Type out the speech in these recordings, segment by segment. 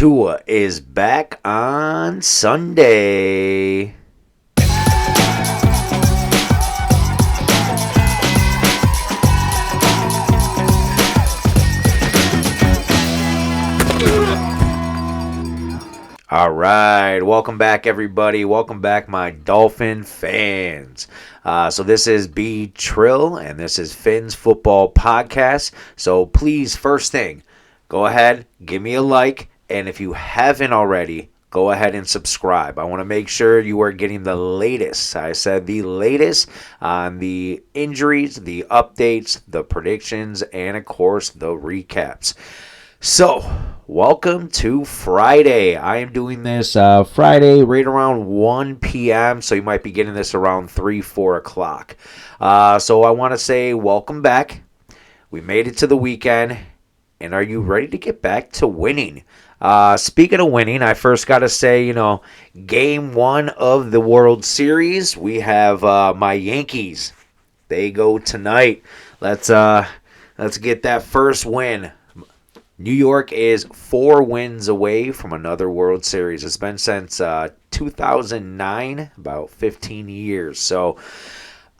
Tua is back on Sunday. All right, welcome back, everybody. Welcome back, my Dolphin fans. So this is B Trill, and this is Phins Football Podcast. So please, first thing, go ahead, give me a like, and if you haven't already, go ahead and subscribe. I want to make sure you are getting the latest. I said the latest on the injuries, the updates, the predictions, and of course the recaps. So, welcome to Friday. I am doing this Friday right around 1 p.m., so you might be getting this around 3, 4 o'clock. So I want to say welcome back. We made it to the weekend, and are you ready to get back to winning? Speaking of winning, I first got to say, Game 1 of the World Series, we have my Yankees. They go tonight. Let's get that first win. New York is 4 wins away from another World Series. It's been since 2009, about 15 years. So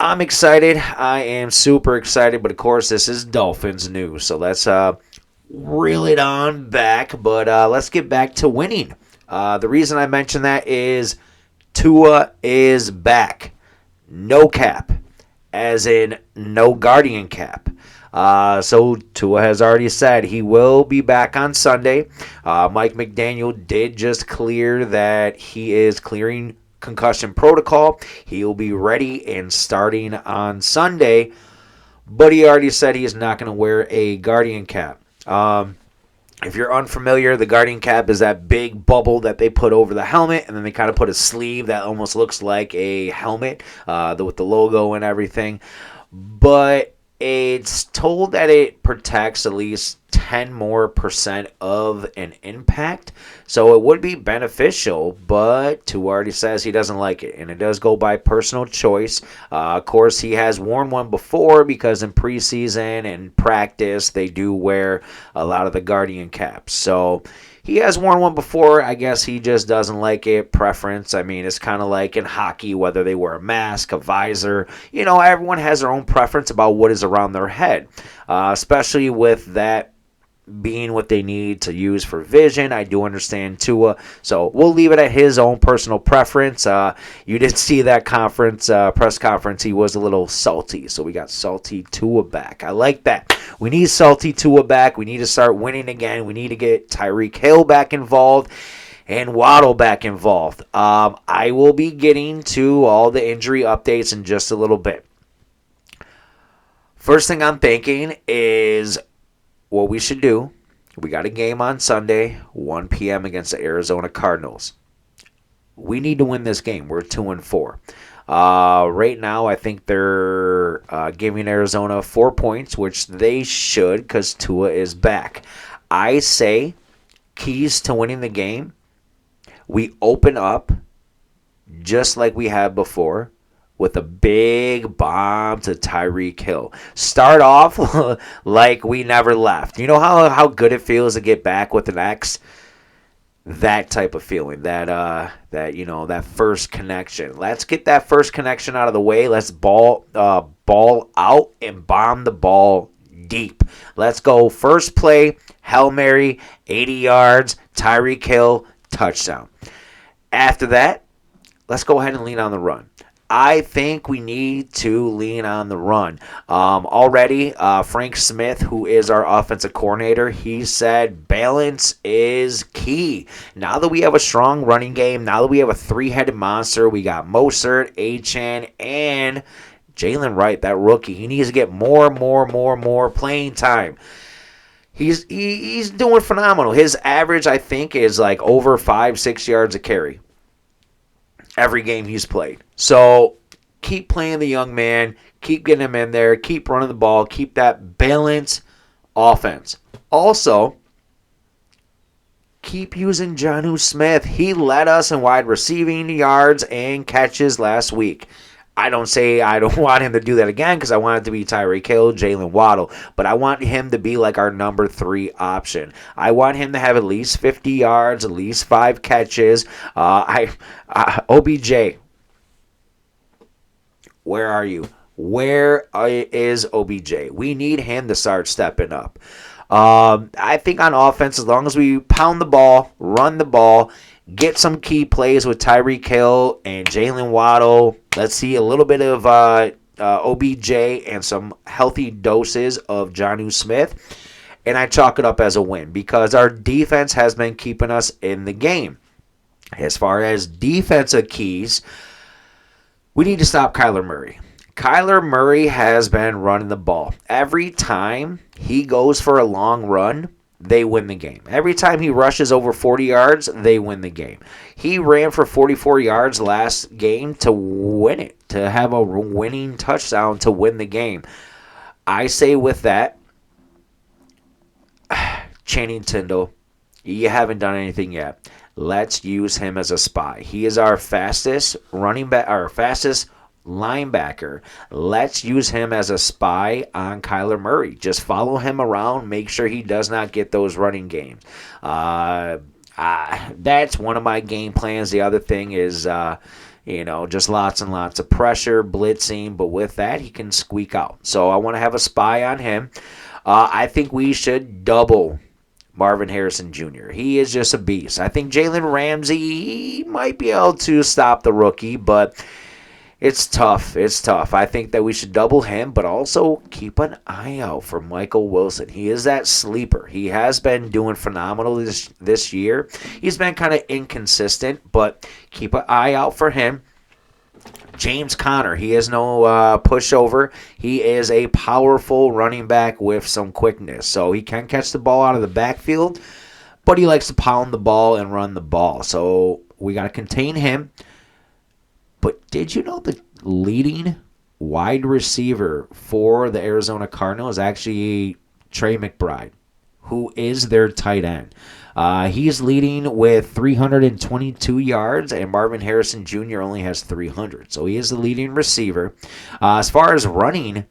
I'm excited. I am super excited. But, of course, this is Dolphins news. So let's reel it on back. But let's get back to winning. The reason I mention that is Tua is back. No cap, as in no Guardian cap. So Tua has already said he will be back on Sunday. Mike McDaniel did just clear that he is clearing concussion protocol. He will be ready and starting on Sunday, but he already said he is not going to wear a Guardian cap. If you're unfamiliar, the Guardian cap is that big bubble that they put over the helmet, and then they kind of put a sleeve that almost looks like a helmet with the logo and everything. But it's told that it protects at least 10% more of an impact. So it would be beneficial, but Tua already says he doesn't like it. And it does go by personal choice. Of course, he has worn one before because in preseason and practice, they do wear a lot of the Guardian caps. So he has worn one before. I guess he just doesn't like it. Preference. I mean, it's kind of like in hockey, whether they wear a mask, a visor. Everyone has their own preference about what is around their head, especially with that being what they need to use for vision. I do understand Tua, so we'll leave it at his own personal preference. You did see that press conference. He was a little salty, so we got salty Tua back. I like that. We need salty Tua back. We need to start winning again. We need to get Tyreek Hill back involved and Waddle back involved. I will be getting to all the injury updates in just a little bit. First thing I'm thinking is what we should do. We got a game on Sunday, 1 p.m. against the Arizona Cardinals. We need to win this game. We're 2-4. Right now, I think they're giving Arizona 4 points, which they should because Tua is back. I say keys to winning the game, we open up just like we have before with a big bomb to Tyreek Hill. Start off like we never left. You know how good it feels to get back with an X? That type of feeling, that first connection. Let's get that first connection out of the way. Let's ball out and bomb the ball deep. Let's go first play, Hail Mary, 80 yards, Tyreek Hill, touchdown. After that, let's go ahead and lean on the run. I think we need to lean on the run. Already, Frank Smith, who is our offensive coordinator, he said balance is key. Now that we have a strong running game, now that we have a three-headed monster, we got Mostert, Achane, and Jalen Wright, that rookie. He needs to get more playing time. He's doing phenomenal. His average, I think, is like over 5-6 yards a carry every game he's played. So keep playing the young man, keep getting him in there, keep running the ball, keep that balanced offense. Also, keep using Jonnu Smith. He led us in wide receiving yards and catches last week. I don't say I don't want him to do that again because I want it to be Tyreek Hill, Jalen Waddle, but I want him to be like our number 3 option. I want him to have at least 50 yards, at least 5 catches. OBJ, where are you? Where is OBJ? We need him to start stepping up. I think on offense, as long as we pound the ball, run the ball, get some key plays with Tyreek Hill and Jalen Waddle. Let's see a little bit of OBJ and some healthy doses of Jonnu Smith. And I chalk it up as a win because our defense has been keeping us in the game. As far as defensive keys, we need to stop Kyler Murray. Kyler Murray has been running the ball. Every time he goes for a long run, they win the game. Every time he rushes over 40 yards, they win the game. He ran for 44 yards last game to win it, to have a winning touchdown to win the game. I say with that, Channing Tindall, you haven't done anything yet. Let's use him as a spy. He is our fastest running back, our fastest linebacker. Let's use him as a spy on Kyler Murray. Just follow him around. Make sure he does not get those running games. That's one of my game plans. The other thing is, just lots and lots of pressure, blitzing. But with that, he can squeak out. So I want to have a spy on him. I think we should double Marvin Harrison Jr. He is just a beast. I think Jalen Ramsey, he might be able to stop the rookie, but it's tough. It's tough. I think that we should double him, but also keep an eye out for Michael Wilson. He is that sleeper. He has been doing phenomenal this year. He's been kind of inconsistent, but keep an eye out for him. James Conner, he is no pushover. He is a powerful running back with some quickness. So he can catch the ball out of the backfield, but he likes to pound the ball and run the ball. So we got to contain him. But did you know the leading wide receiver for the Arizona Cardinals is actually Trey McBride, who is their tight end? He's leading with 322 yards, and Marvin Harrison Jr. only has 300. So he is the leading receiver. As far as running,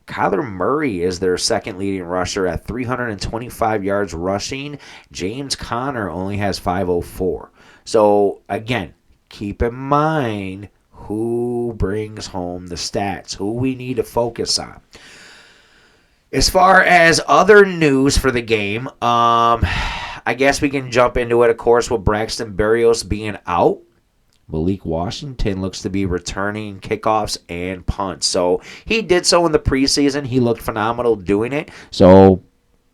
Kyler Murray is their second leading rusher at 325 yards rushing. James Conner only has 504. So, again, keep in mind who brings home the stats, who we need to focus on. As far as other news for the game, I guess we can jump into it, of course, with Braxton Berrios being out. Malik Washington looks to be returning kickoffs and punts. So he did so in the preseason. He looked phenomenal doing it. So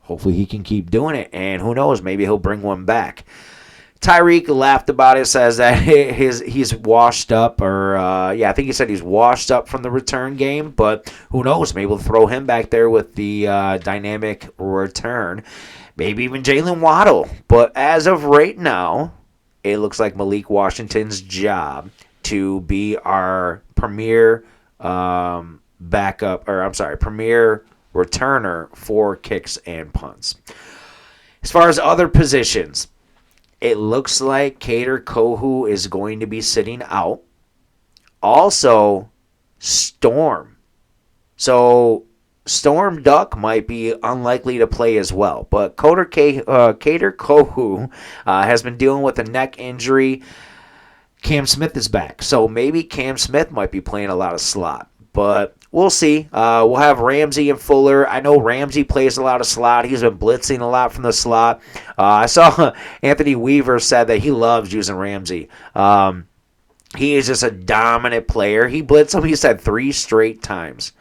hopefully he can keep doing it. And who knows, maybe he'll bring one back. Tyreek laughed about it, says that he's washed up, I think he said he's washed up from the return game, but who knows, maybe we'll throw him back there with the dynamic return, maybe even Jalen Waddle, but as of right now, it looks like Malik Washington's job to be our premier premier returner for kicks and punts. As far as other positions, it looks like Kader Kohou is going to be sitting out. Also, Storm. So, Storm Duck might be unlikely to play as well. But Kader Kohou has been dealing with a neck injury. Cam Smith is back. So, maybe Cam Smith might be playing a lot of slot. But we'll see. We'll have Ramsey and Fuller. I know Ramsey plays a lot of slot. He's been blitzing a lot from the slot. I saw Anthony Weaver said that he loves using Ramsey. He is just a dominant player. He blitzed him, he said, 3 straight times.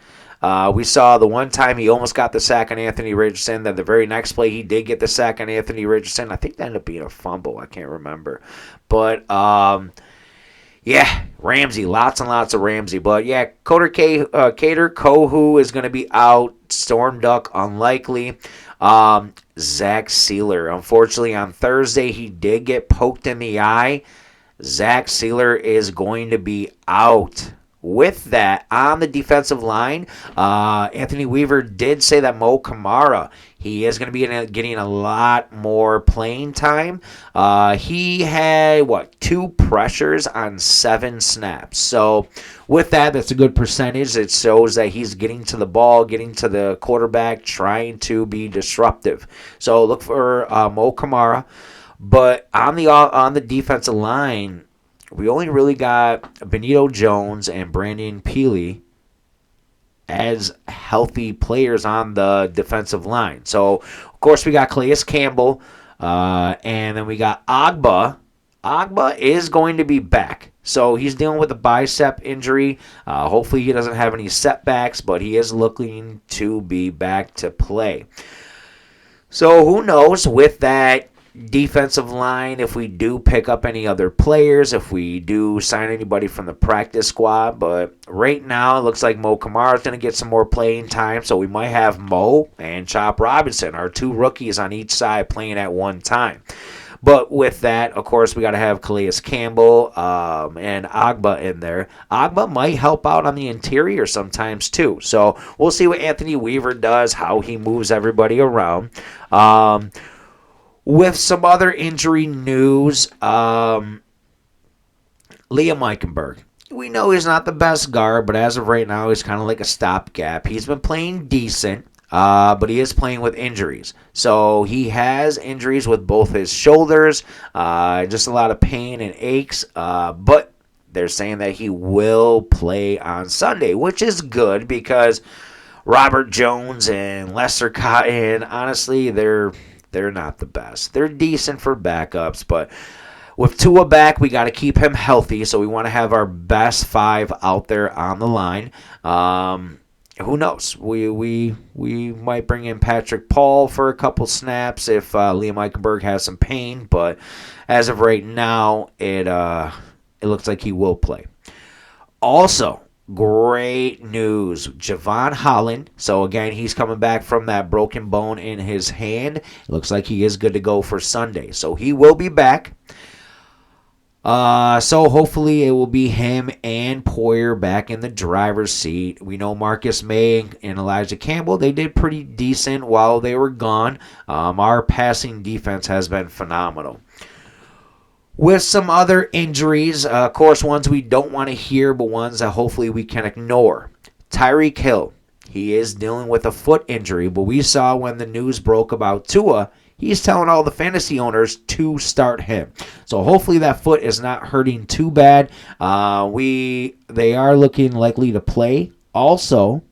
We saw the one time he almost got the sack on Anthony Richardson. Then the very next play he did get the sack on Anthony Richardson. I think that ended up being a fumble. I can't remember. But yeah, Ramsey, lots and lots of Ramsey. But yeah, Kader Kohou is going to be out. Storm Duck, unlikely. Zach Sealer, unfortunately, on Thursday, he did get poked in the eye. Zach Sealer is going to be out with that, on the defensive line, Anthony Weaver did say that Mo Kamara, he is going to be getting a lot more playing time. He had, 2 pressures on 7 snaps. So with that, that's a good percentage. It shows that he's getting to the ball, getting to the quarterback, trying to be disruptive. So look for Mo Kamara. But on the defensive line, we only really got Benito Jones and Brandon Peely as healthy players on the defensive line. So, of course, we got Calais Campbell, and then we got Agba. Agba is going to be back. So he's dealing with a bicep injury. Hopefully he doesn't have any setbacks, but he is looking to be back to play. So who knows with that defensive line, if we do pick up any other players, if we do sign anybody from the practice squad. But right now, it looks like Mo Kamara is going to get some more playing time. So we might have Mo and Chop Robinson, our 2 rookies on each side, playing at one time. But with that, of course, we got to have Calais Campbell and Agba in there. Agba might help out on the interior sometimes too. So we'll see what Anthony Weaver does, how he moves everybody around. With some other injury news, Liam Eichenberg. We know he's not the best guard, but as of right now, he's kind of like a stopgap. He's been playing decent, but he is playing with injuries. So he has injuries with both his shoulders, just a lot of pain and aches, but they're saying that he will play on Sunday, which is good because Robert Jones and Lester Cotton, honestly, they're not the best. They're decent for backups, but with Tua back, we got to keep him healthy, so we want to have our best 5 out there on the line. Who knows? We might bring in Patrick Paul for a couple snaps if Liam Eichenberg has some pain, but as of right now, it looks like he will play. Also, great news. Javon Holland. So, again, he's coming back from that broken bone in his hand. It looks like he is good to go for Sunday. So, he will be back. So, hopefully, it will be him and Poyer back in the driver's seat. We know Marcus May and Elijah Campbell, they did pretty decent while they were gone. Our passing defense has been phenomenal. With some other injuries, of course, ones we don't want to hear, but ones that hopefully we can ignore. Tyreek Hill, he is dealing with a foot injury, but we saw when the news broke about Tua, he's telling all the fantasy owners to start him. So hopefully that foot is not hurting too bad. They are looking likely to play. Also,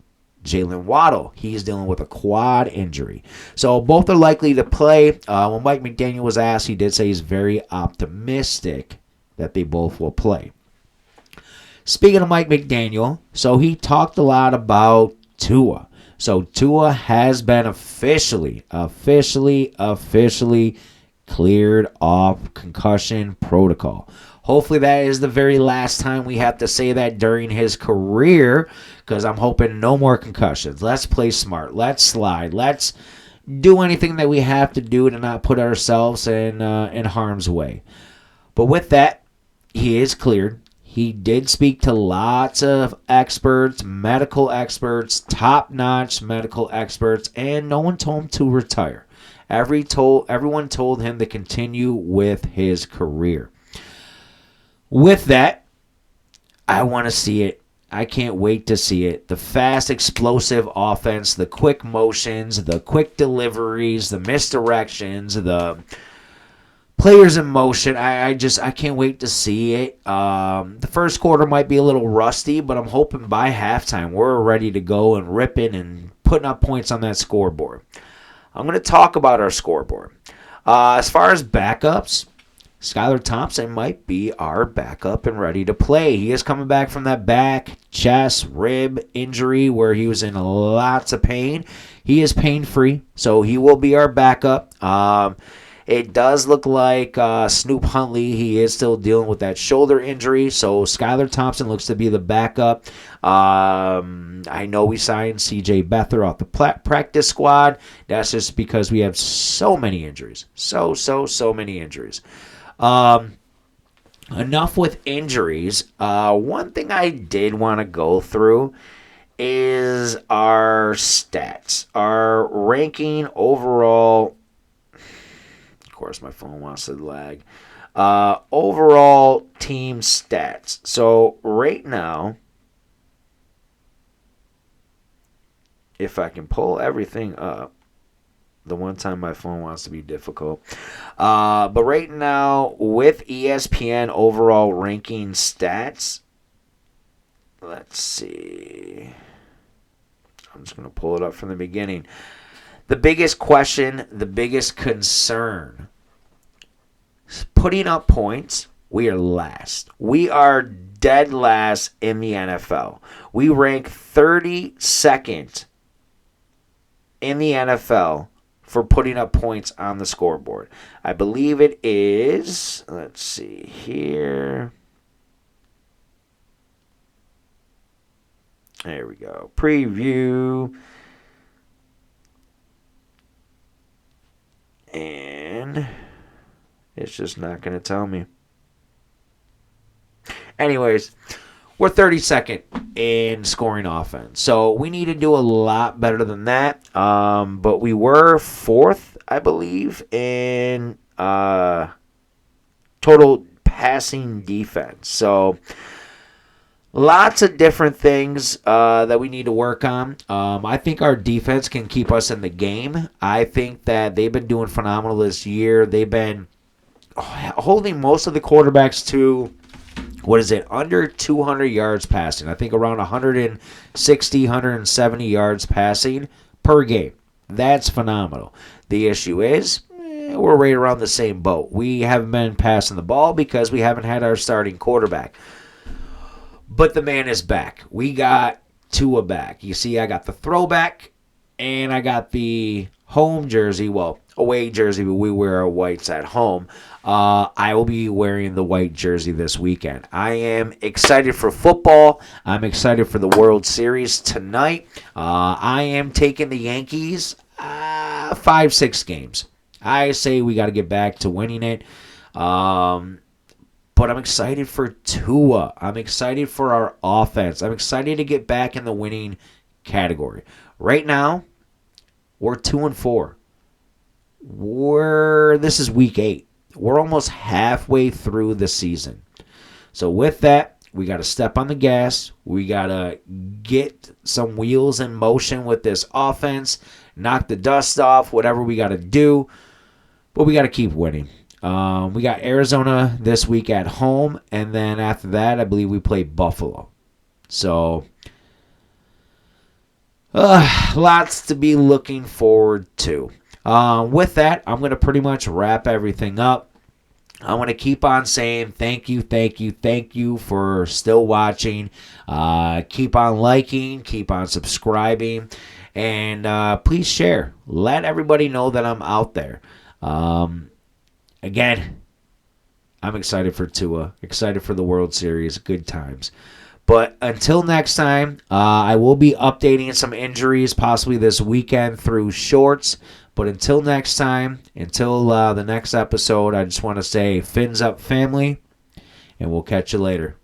Jalen Waddle, he's dealing with a quad injury. So both are likely to play. When Mike McDaniel was asked, he did say he's very optimistic that they both will play. Speaking of Mike McDaniel, so he talked a lot about Tua. So Tua has been officially cleared off concussion protocol. Hopefully that is the very last time we have to say that during his career, because I'm hoping no more concussions. Let's play smart. Let's slide. Let's do anything that we have to do to not put ourselves in harm's way. But with that, he is cleared. He did speak to lots of experts, medical experts, top-notch medical experts, and no one told him to retire. Everyone told him to continue with his career. With that, I want to see it. I can't wait to see it. The fast, explosive offense, the quick motions, the quick deliveries, the misdirections, the players in motion. I can't wait to see it. The first quarter might be a little rusty, but I'm hoping by halftime we're ready to go and ripping and putting up points on that scoreboard. I'm going to talk about our scoreboard. As far as backups, Skylar Thompson might be our backup and ready to play. He is coming back from that back, chest, rib injury where he was in lots of pain. He is pain-free, so he will be our backup. It does look like Snoop Huntley, he is still dealing with that shoulder injury, so Skylar Thompson looks to be the backup. I know we signed C.J. Beathard off the practice squad. That's just because we have so many injuries. So many injuries. enough with injuries. One thing I did want to go through is our stats, our ranking overall. Of course, my phone wants to lag. Overall team stats. So right now, if I can pull everything up, the one time my phone wants to be difficult. But right now, with ESPN overall ranking stats, let's see. I'm just going to pull it up from the beginning. The biggest question, the biggest concern, putting up points, we are last. We are dead last in the NFL. We rank 32nd in the NFL for putting up points on the scoreboard. I believe it is, let's see here. There we go. Preview. And it's just not going to tell me. Anyways, we're 32nd in scoring offense. So we need to do a lot better than that. But we were 4th, I believe, in total passing defense. So lots of different things that we need to work on. I think our defense can keep us in the game. I think that they've been doing phenomenal this year. They've been holding most of the quarterbacks to, under 200 yards passing. I think around 160, 170 yards passing per game. That's phenomenal. The issue is, we're right around the same boat. We haven't been passing the ball because we haven't had our starting quarterback. But the man is back. We got TUA back. You see, I got the throwback, and I got the home jersey. Well, away jersey, but we wear our whites at home. I will be wearing the white jersey this weekend. I am excited for football. I'm excited for the World Series tonight. I am taking the Yankees 5-6 games. I say we got to get back to winning it. But I'm excited for TUA. I'm excited for our offense. I'm excited to get back in the winning category. Right now, we're 2-4. This is week 8. We're almost halfway through the season. So with that, we got to step on the gas. We got to get some wheels in motion with this offense, knock the dust off, whatever we got to do. But we got to keep winning. We got Arizona this week at home, and then after that, I believe we play Buffalo. So, lots to be looking forward to. With that, I'm going to pretty much wrap everything up. I want to keep on saying thank you for still watching. Keep on liking, keep on subscribing, and please share. Let everybody know that I'm out there. Again, I'm excited for TUA, excited for the World Series, good times. But until next time, I will be updating some injuries possibly this weekend through shorts. But until next time, until the next episode, I just want to say fins up family, and we'll catch you later.